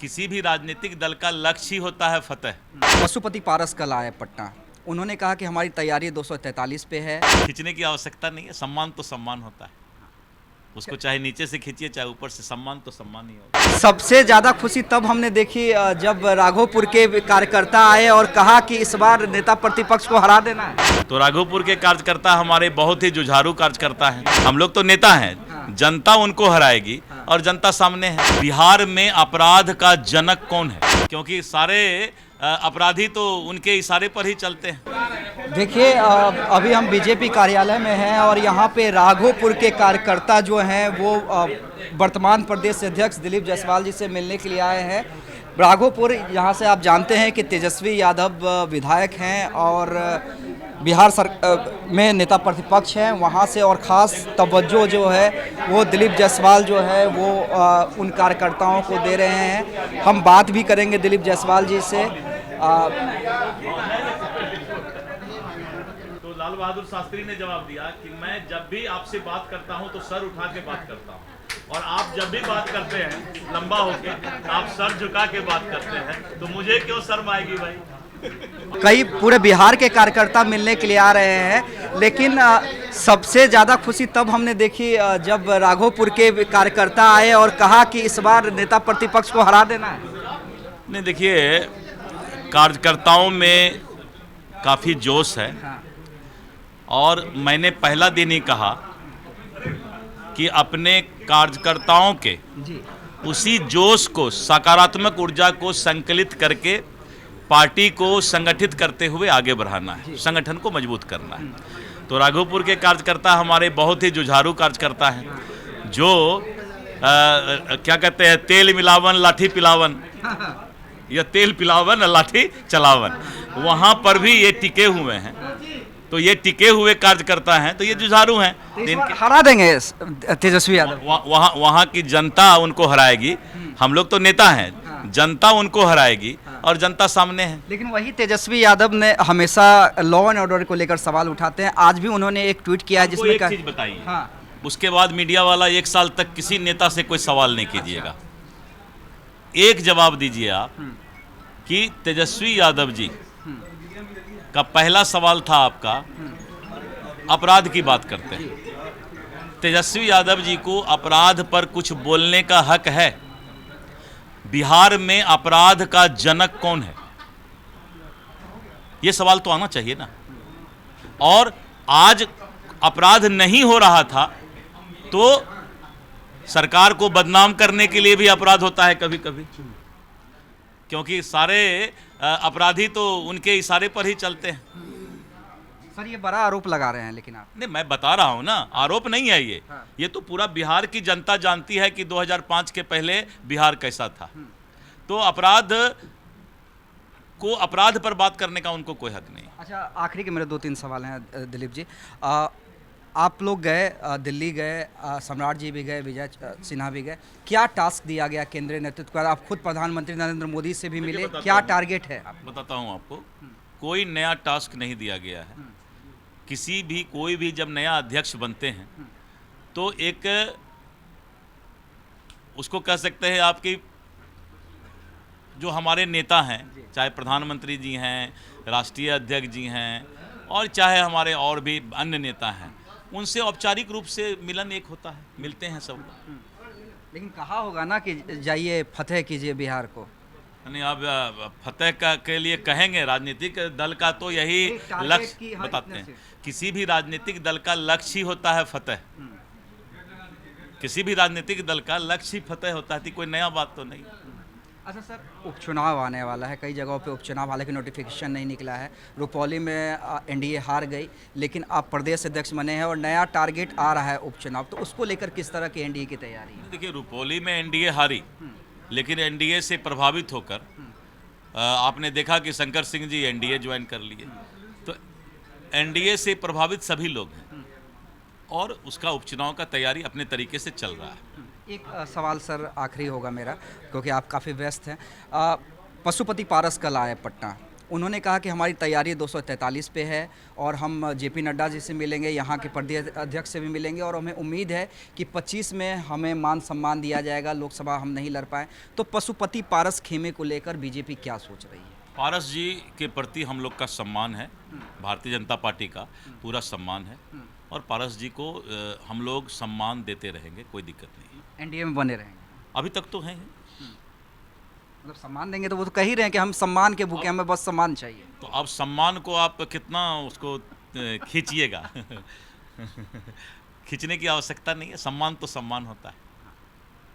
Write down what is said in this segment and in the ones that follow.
किसी भी राजनीतिक दल का लक्ष्य ही होता है फतह। पशुपति पारस कल आए पटना। उन्होंने कहा कि हमारी तैयारी 243 पे है। खींचने की आवश्यकता नहीं है, सम्मान तो सम्मान होता है, उसको चाहे नीचे से खींचिए चाहे ऊपर से, सम्मान तो सम्मान ही होता है। सबसे ज़्यादा खुशी तब हमने देखी जब राघोपुर के कार्यकर्ता आए और कहा कि इस बार नेता प्रतिपक्ष को हरा देना है। तो राघोपुर के कार्यकर्ता हमारे बहुत ही जुझारू कार्यकर्ता हैं। हम लोग तो नेता हैं, जनता उनको हराएगी और जनता सामने है। बिहार में अपराध का जनक कौन है? क्योंकि सारे अपराधी तो उनके इशारे पर ही चलते हैं। देखिए अभी हम बीजेपी कार्यालय में हैं और यहाँ पे राघोपुर के कार्यकर्ता जो हैं वो वर्तमान प्रदेश अध्यक्ष दिलीप जायसवाल जी से मिलने के लिए आए हैं। राघोपुर यहाँ से आप जानते हैं कि तेजस्वी यादव विधायक हैं और बिहार में नेता प्रतिपक्ष हैं। वहाँ से और ख़ास तवज्जो जो है वो दिलीप जायसवाल जो है वो उन कार्यकर्ताओं को दे रहे हैं। हम बात भी करेंगे दिलीप जायसवाल जी से। तो लाल बहादुर शास्त्री ने जवाब दिया कि मैं जब भी आपसे बात करता हूं तो सर उठा के बात करता हूं, और आप जब भी बात करते हैं लंबा होके आप सर झुका के बात करते हैं, तो मुझे क्यों शर्म आएगी भाई? कई पूरे बिहार के कार्यकर्ता मिलने के लिए आ रहे हैं, लेकिन सबसे ज़्यादा खुशी तब हमने देखी जब राघोपुर के कार्यकर्ता आए और कहा कि इस बार नेता प्रतिपक्ष को हरा देना है। नहीं, देखिए कार्यकर्ताओं में काफ़ी जोश है। और मैंने पहला दिन ही कहा कि अपने कार्यकर्ताओं के उसी जोश को, सकारात्मक ऊर्जा को संकलित करके पार्टी को संगठित करते हुए आगे बढ़ाना है, संगठन को मजबूत करना है। तो राघोपुर के कार्यकर्ता हमारे बहुत ही जुझारू कार्यकर्ता हैं, जो क्या कहते हैं, तेल मिलावन लाठी पिलावन, या तेल पिलावन लाठी चलावन, वहाँ पर भी ये टिके हुए हैं। तो ये टिके हुए कार्यकर्ता हैं, तो ये जुझारू हैं। हरा देंगे तेजस्वी यादव। वहाँ की जनता उनको हराएगी। हम लोग तो नेता हैं, जनता उनको हराएगी और जनता सामने है। लेकिन वही तेजस्वी यादव ने हमेशा लॉ एंड ऑर्डर को लेकर सवाल उठाते हैं। आज भी उन्होंने एक ट्वीट किया है जिसमें एक चीज बताइए, उसके बाद मीडिया वाला 1 साल तक किसी नेता से कोई सवाल नहीं कीजिएगा। एक जवाब दीजिए आप कि तेजस्वी यादव जी का पहला सवाल था आपका, अपराध की बात करते हैं। तेजस्वी यादव जी को अपराध पर कुछ बोलने का हक है। बिहार में अपराध का जनक कौन है? यह सवाल तो आना चाहिए ना। और आज अपराध नहीं हो रहा था तो सरकार को बदनाम करने के लिए भी अपराध होता है कभी कभी, क्योंकि सारे अपराधी तो उनके इशारे पर ही चलते हैं। सर ये बड़ा आरोप लगा रहे हैं, लेकिन आप नहीं, मैं बता रहा हूं ना, आरोप नहीं है ये। ये तो पूरा बिहार की जनता जानती है कि 2005 के पहले बिहार कैसा था। तो अपराध पर बात करने का उनको कोई हक नहीं। अच्छा, आखिरी के मेरे 2-3 सवाल हैं दिलीप जी। आप लोग गए, दिल्ली गए, सम्राट जी भी गए, विजय सिन्हा भी गए। क्या टास्क दिया गया केंद्रीय नेतृत्व को? आप खुद प्रधानमंत्री नरेंद्र मोदी से भी मिले, क्या टारगेट है? बताता हूं आपको, कोई नया टास्क नहीं दिया गया है। कोई भी जब नया अध्यक्ष बनते हैं तो एक, उसको कह सकते हैं आपकी, जो हमारे नेता हैं, चाहे प्रधानमंत्री जी हैं, राष्ट्रीय अध्यक्ष जी हैं, और चाहे हमारे और भी अन्य नेता हैं, उनसे औपचारिक रूप से मिलन एक होता है, मिलते हैं सब। लेकिन कहा होगा ना कि जाइए फतेह कीजिए बिहार को। नहीं, अब फतेह के लिए कहेंगे, राजनीतिक दल का तो यही लक्ष्य बताते हैं। किसी भी राजनीतिक दल का लक्ष्य ही होता है फतेह। किसी भी राजनीतिक दल का लक्ष्य ही फतेह होता है, कोई नया बात तो नहीं। अच्छा सर, उपचुनाव आने वाला है, कई जगहों पे उपचुनाव, हालांकि नोटिफिकेशन नहीं निकला है। रुपौली में एनडीए हार गई, लेकिन आप प्रदेश अध्यक्ष बने हैं और नया टारगेट आ रहा है उपचुनाव, तो उसको लेकर किस तरह की एनडीए की तैयारी है? देखिए, रुपौली में एनडीए हारी, लेकिन एनडीए से प्रभावित होकर आपने देखा कि शंकर सिंह जी एनडीए ज्वाइन कर लिए। तो एनडीए से प्रभावित सभी लोग हैं और उसका उपचुनाव का तैयारी अपने तरीके से चल रहा है। एक सवाल सर आखिरी होगा मेरा, क्योंकि आप काफ़ी व्यस्त हैं। पशुपति पारस कल आए पटना। उन्होंने कहा कि हमारी तैयारी 243 पे है और हम जेपी नड्डा जी से मिलेंगे, यहाँ के प्रदेश अध्यक्ष से भी मिलेंगे और हमें उम्मीद है कि 25 में हमें मान सम्मान दिया जाएगा। लोकसभा हम नहीं लड़ पाए। तो पशुपति पारस खेमे को लेकर बीजेपी क्या सोच रही है? पारस जी के प्रति हम लोग का सम्मान है, भारतीय जनता पार्टी का पूरा सम्मान है और पारस जी को हम लोग सम्मान देते रहेंगे, कोई दिक्कत नहीं। एनडीए में बने रहेंगे? अभी तक तो हैं। मतलब सम्मान देंगे तो वो तो कह ही रहे हैं कि हम सम्मान के भूखे, हमें बस सम्मान चाहिए। तो अब सम्मान को आप कितना उसको खींचिएगा खींचने की आवश्यकता नहीं है। सम्मान तो सम्मान होता है,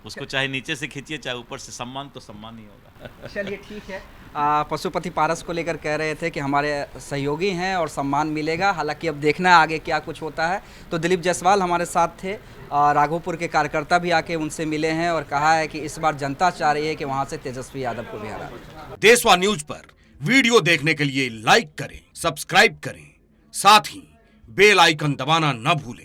उसको चाहे नीचे से खींचिए चाहे ऊपर से, सम्मान तो सम्मान ही होगा। चलिए ठीक है। पशुपति पारस को लेकर कह रहे थे कि हमारे सहयोगी हैं और सम्मान मिलेगा। हालांकि अब देखना है आगे क्या कुछ होता है। तो दिलीप जायसवाल हमारे साथ थे। राघोपुर के कार्यकर्ता भी आके उनसे मिले हैं और कहा है कि इस बार जनता चाह रही है कि वहाँ से तेजस्वी यादव को भी हरा। देशवा न्यूज पर वीडियो देखने के लिए लाइक करें, सब्सक्राइब करें, साथ ही बेल आइकन दबाना न भूलें।